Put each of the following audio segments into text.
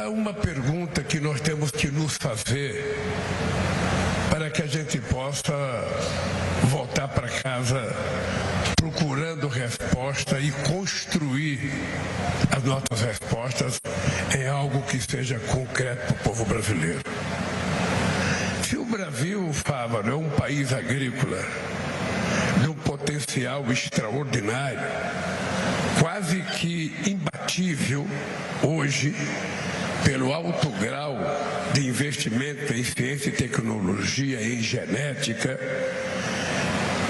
há uma pergunta que nós temos que nos fazer para que a gente possa voltar para casa procurando resposta e construir as nossas respostas em algo que seja concreto para o povo brasileiro. Se o Brasil, Fávaro, é um país agrícola de um potencial extraordinário, quase que imbatível hoje, pelo alto grau de investimento em ciência e tecnologia, em genética,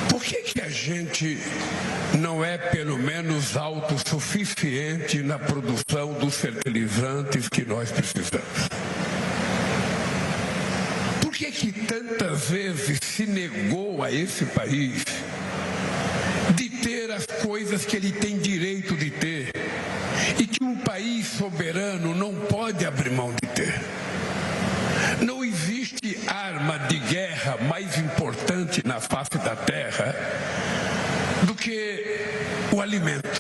por que a gente não é pelo menos autossuficiente na produção dos fertilizantes que nós precisamos? Por que tantas vezes se negou a esse país de ter as coisas que ele tem direito de ter e que um país soberano não pode abrir mão de ter? Não existe arma de guerra mais importante na face da terra do que o alimento.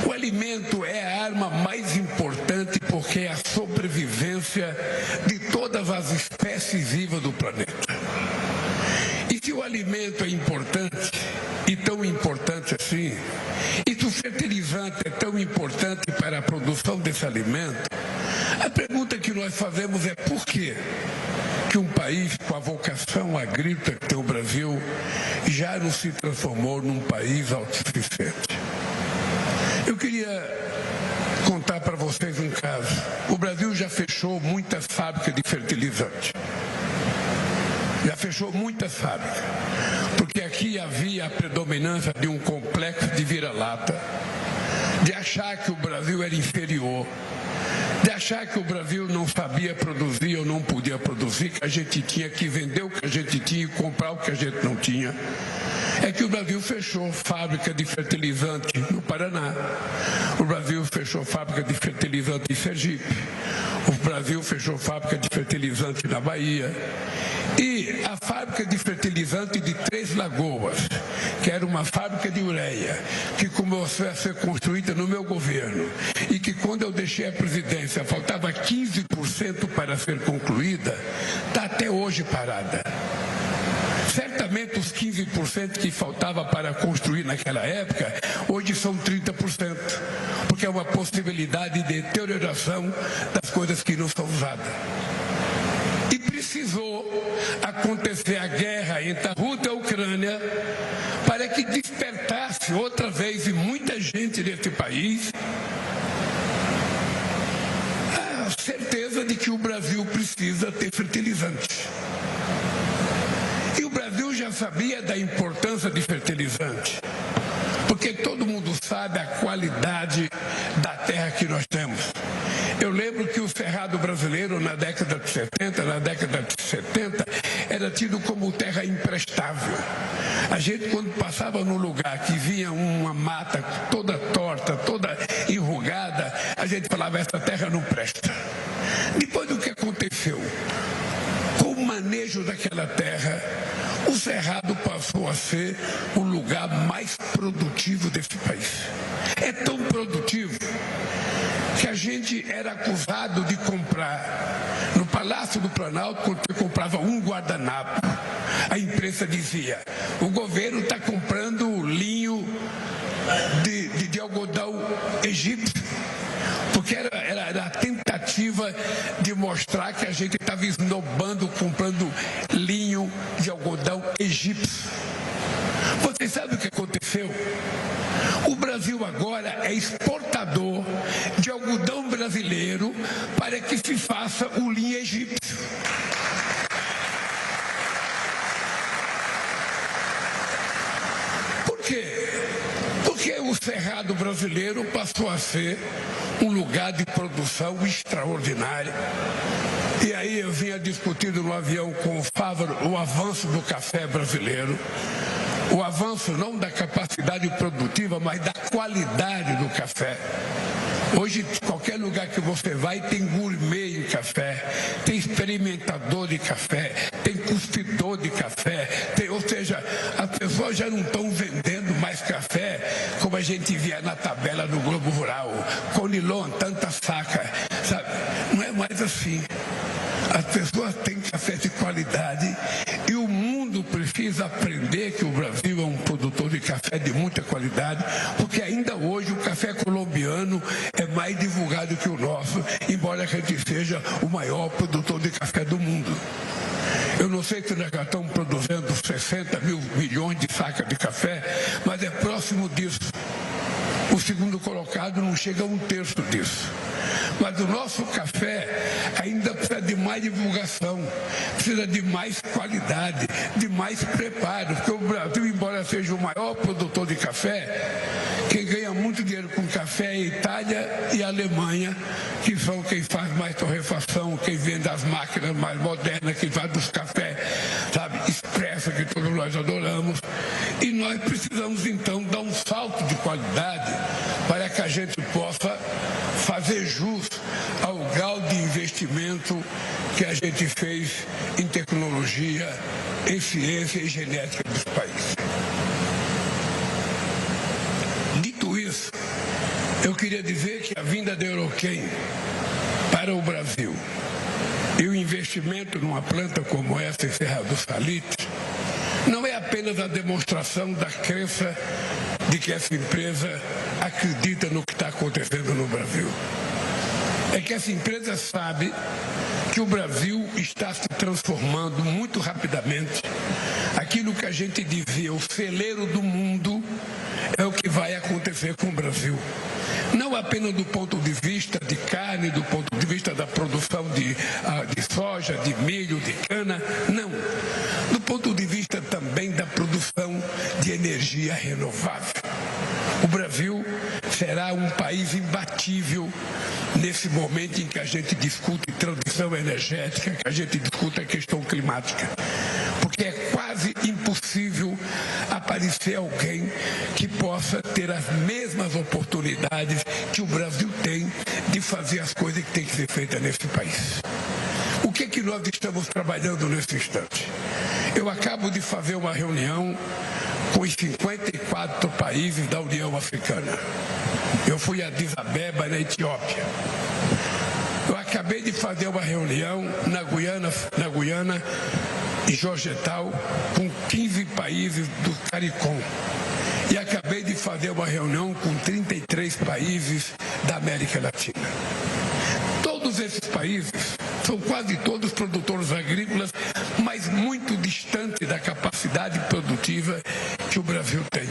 O alimento é a arma mais importante porque é a sobrevivência de todas as espécies vivas do planeta. E se o alimento é importante, e tão importante assim, e se o fertilizante é tão importante para a produção desse alimento, a pergunta que nós fazemos é por quê que um país com a vocação agrícola que tem o Brasil já não se transformou num país autossuficiente? Eu queria contar para vocês um caso. O Brasil já fechou muitas fábricas de fertilizante. Já fechou muitas fábricas, porque aqui havia a predominância de um complexo de vira-lata, de achar que o Brasil era inferior, de achar que o Brasil não sabia produzir ou não podia produzir, que a gente tinha que vender o que a gente tinha e comprar o que a gente não tinha. É que o Brasil fechou fábrica de fertilizante no Paraná, o Brasil fechou fábrica de fertilizante em Sergipe, o Brasil fechou fábrica de fertilizante na Bahia. E a fábrica de fertilizante de Três Lagoas, que era uma fábrica de ureia, que começou a ser construída no meu governo, e que quando eu deixei a presidência faltava 15% para ser concluída, está até hoje parada. Certamente os 15% que faltava para construir naquela época, hoje são 30%, porque é uma possibilidade de deterioração das coisas que não são usadas. E precisou acontecer a guerra entre a Rússia e a Ucrânia para que despertasse outra vez, e muita gente desse país, a certeza de que o Brasil precisa ter fertilizante. E o Brasil já sabia da importância de fertilizante, porque todo mundo sabe a qualidade da terra que nós temos. Eu lembro que o cerrado brasileiro, na década de 70, na década de 70, era tido como terra imprestável. A gente, quando passava num lugar que vinha uma mata toda torta, toda enrugada, a gente falava, essa terra não presta. Depois do que aconteceu, com o manejo daquela terra, o cerrado passou a ser o lugar mais produtivo desse país. É tão produtivo que a gente era acusado de comprar no Palácio do Planalto, quando você comprava um guardanapo, a imprensa dizia, o governo está comprando linho de algodão egípcio, porque era a tentativa de mostrar que a gente estava esnobando, comprando linho de algodão egípcio. Vocês sabem o que aconteceu? O Brasil agora é exportador de algodão brasileiro para que se faça o linho egípcio. Por quê? Porque o cerrado brasileiro passou a ser um lugar de produção extraordinária. E aí eu vinha discutindo no avião com o Fávaro o avanço do café brasileiro. O avanço não da capacidade produtiva, mas da qualidade do café. Hoje, qualquer lugar que você vai, tem gourmet em café, tem experimentador de café, tem cuspidor de café, ou seja, as pessoas já não estão vendendo mais café como a gente via na tabela do Globo Rural, Conilon, tanta saca. mais assim. As pessoas têm café de qualidade e o mundo precisa aprender que o Brasil é um produtor de café de muita qualidade, porque ainda hoje o café colombiano é mais divulgado que o nosso, embora a gente seja o maior produtor de café do mundo. Eu não sei se nós já estamos produzindo 60 mil milhões de sacas de café, mas é próximo disso. O segundo colocado não chega a um terço disso. Mas o nosso café ainda precisa de mais divulgação, precisa de mais qualidade, de mais preparo, porque o Brasil, embora seja o maior produtor de café, quem ganha muito dinheiro com café é a Itália e a Alemanha, que são quem faz mais torrefação, quem vende as máquinas mais modernas, quem faz dos cafés, sabe, expresso, que todos nós adoramos. E nós precisamos, então, dar um salto de qualidade para que a gente possa fazer jus ao grau de investimento que a gente fez em tecnologia, em ciência e genética dos países. Dito isso, eu queria dizer que a vinda da Euroquem para o Brasil e o investimento numa planta como essa em Serra do Salitre não é apenas a demonstração da crença de que essa empresa acredita no que está acontecendo no Brasil. É que essa empresa sabe que o Brasil está se transformando muito rapidamente. Aquilo que a gente dizia, o celeiro do mundo, é o que vai acontecer com o Brasil. Não apenas do ponto de vista de carne, do ponto de vista da produção de soja, de milho, de cana, não. Do ponto de vista também da produção de energia renovável. O Brasil será um país imbatível nesse momento em que a gente discute transição energética, que a gente discute a questão climática. Porque é quase impossível aparecer alguém que possa ter as mesmas oportunidades que o Brasil tem de fazer as coisas que têm que ser feitas nesse país. O que é que nós estamos trabalhando nesse instante? Eu acabo de fazer uma reunião com os 54 países da União Africana. Eu fui a Addis Abeba, na Etiópia. Eu acabei de fazer uma reunião na Guiana, em Georgetown, com 15 países do CARICOM. E acabei de fazer uma reunião com 33 países da América Latina. Todos esses países são quase todos produtores agrícolas, mas muito distantes da capacidade produtiva que o Brasil tem.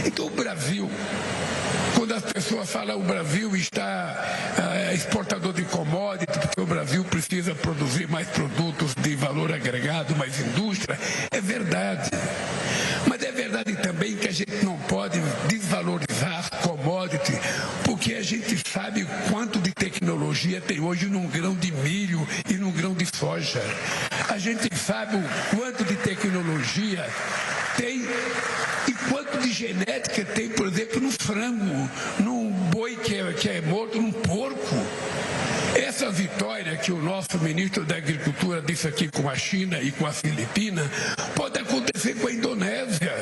Então o Brasil, quando as pessoas falam o Brasil está exportador de commodities, porque o Brasil precisa produzir mais produtos de valor agregado, mais indústria, é verdade. Mas é verdade também que a gente não pode desvalorizar as commodities, porque a gente sabe quanto de tecnologia tem hoje num grão de milho e num grão de soja. A gente sabe o quanto de tecnologia tem e quanto de genética tem, por exemplo, no frango, num boi que é morto, num porco. Essa vitória que o nosso ministro da Agricultura disse aqui com a China e com a Filipina, pode acontecer com a Indonésia,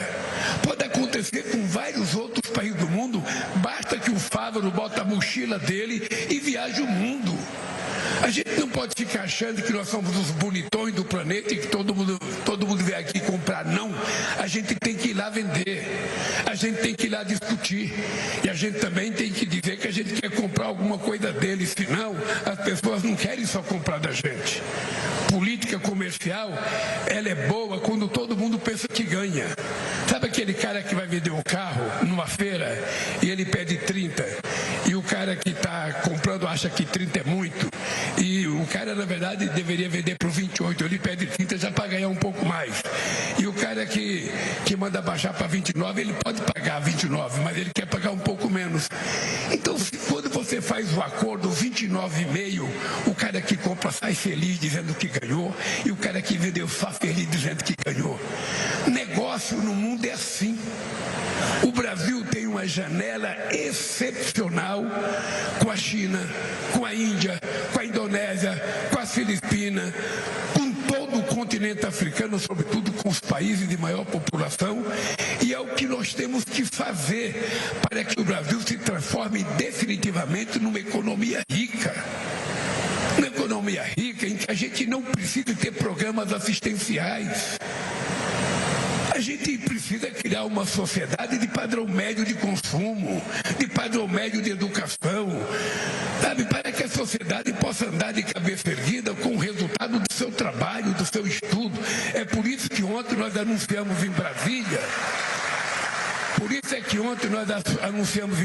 pode acontecer com vários outros países do mundo, basta que o Fávaro bota a mochila dele e viaje o mundo. A gente não pode ficar achando que nós somos os bonitões do planeta e que todo mundo vem aqui comprar. Não, a gente tem que ir lá vender, a gente tem que ir lá discutir e a gente também tem que dizer que a gente quer comprar alguma coisa deles, senão as pessoas não querem só comprar da gente. Política comercial, ela é boa quando todo mundo pensa que ganha. Sabe aquele cara que vai vender um carro numa feira e ele pede 30 e o cara que está comprando acha que 30 é muito e o cara na verdade deveria vender por 28, ele pede 30 já para ganhar um pouco mais, e o cara que manda baixar para 29, ele pode pagar 29, mas ele quer pagar um pouco menos. Então quando você faz o acordo 29,5, o cara que compra sai feliz dizendo que ganhou e o cara que vendeu sai feliz dizendo que ganhou. Negócio no mundo é assim. O Brasil tem uma janela excepcional com a China, com a Índia, com a Indonésia, com as Filipinas, com todo o continente africano, sobretudo com os países de maior população, e é o que nós temos que fazer para que o Brasil se transforme definitivamente numa economia rica. Uma economia rica em que a gente não precisa ter programas assistenciais. A gente precisa criar uma sociedade de padrão médio de consumo, de padrão médio de educação, sabe, para que a sociedade possa andar de cabeça erguida com o resultado do seu trabalho, do seu estudo. É por isso que ontem nós anunciamos em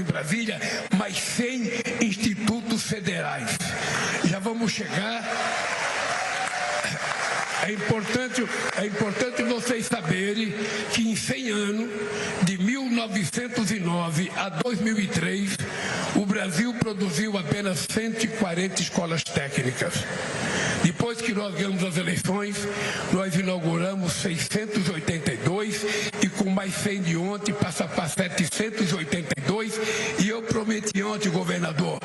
Brasília, mais 100 institutos federais. Já vamos chegar. É importante vocês saberem que em 100 anos, de 1909 a 2003, o Brasil produziu apenas 140 escolas técnicas. Depois que nós ganhamos as eleições, nós inauguramos 682 e com mais 100 de ontem passa para 782. E eu prometi ontem, governador,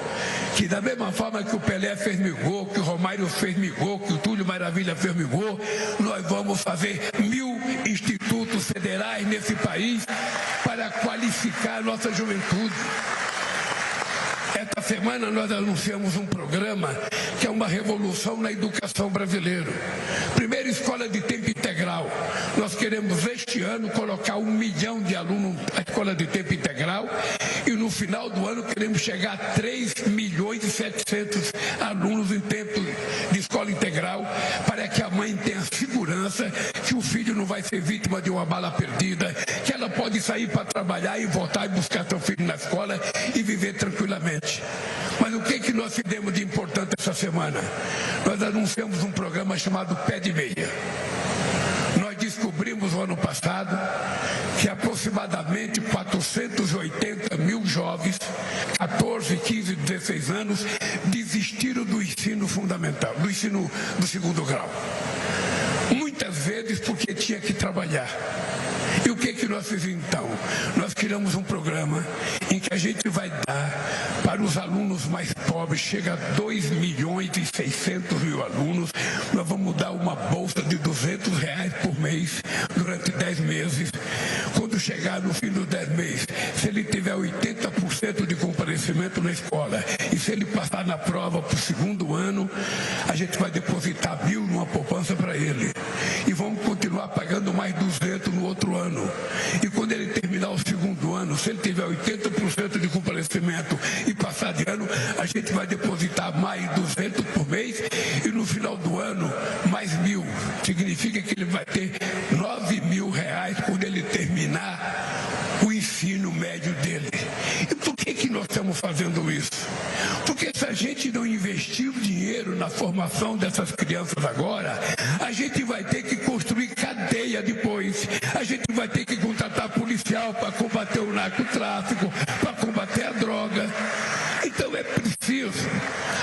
que da mesma forma que o Pelé fez mil, que o Romário fez mil, que o Túlio Maravilha fez mil, nós vamos fazer 1000 institutos federais nesse país para qualificar a nossa juventude. Esta semana nós anunciamos um programa que é uma revolução na educação brasileira. Primeira escola de tempo integral. Nós queremos este ano colocar 1 milhão de alunos na escola de tempo integral e no final do ano queremos chegar a 3 milhões e 700 alunos em tempo de escola integral, para que a mãe tenha segurança que o filho não vai ser vítima de uma bala perdida, que ela pode sair para trabalhar e voltar e buscar seu filho na escola e viver tranquilamente. Mas o que nós fizemos de importante essa semana? Nós anunciamos um programa chamado Pé de Meia. Nós descobrimos no ano passado que aproximadamente 480 mil jovens, 14, 15, 16 anos, desistiram do ensino fundamental, do ensino do segundo grau. Muitas vezes porque tinha que trabalhar. E o que nós fizemos então? Nós criamos um programa em que a gente vai dar para os alunos mais pobres, chega a 2 milhões e 600 mil alunos, nós vamos dar uma bolsa de R$200 por mês durante 10 meses. Quando chegar no fim dos 10 meses, se ele tiver 80% de comparecimento na escola e se ele passar na prova para o segundo ano, a gente vai depositar 1.000 numa poupança para ele. E vamos continuar pagando mais 200 no outro ano. E quando ele terminar o segundo ano, se ele tiver 80% de comparecimento e passar de ano, a gente vai depositar mais 200 por mês e no final do ano mais 1.000. Significa que ele vai ter R$9.000 quando ele terminar o ensino médio dele. E por que nós estamos fazendo isso? Porque se a gente não investir o dinheiro na formação dessas crianças agora, a gente vai ter que construir cadeia depois. A gente vai ter que contratar policial para combater o narcotráfico, para combater a droga. Então é preciso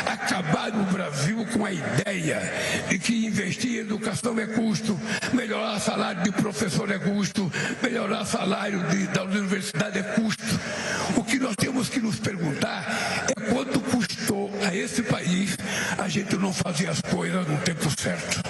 acabar no Brasil com a ideia de que investir em educação é custo, melhorar o salário de professor é custo, melhorar o salário da universidade é custo. O que nós temos que nos perguntar é quanto custou a esse país a gente não fazer as coisas no tempo certo.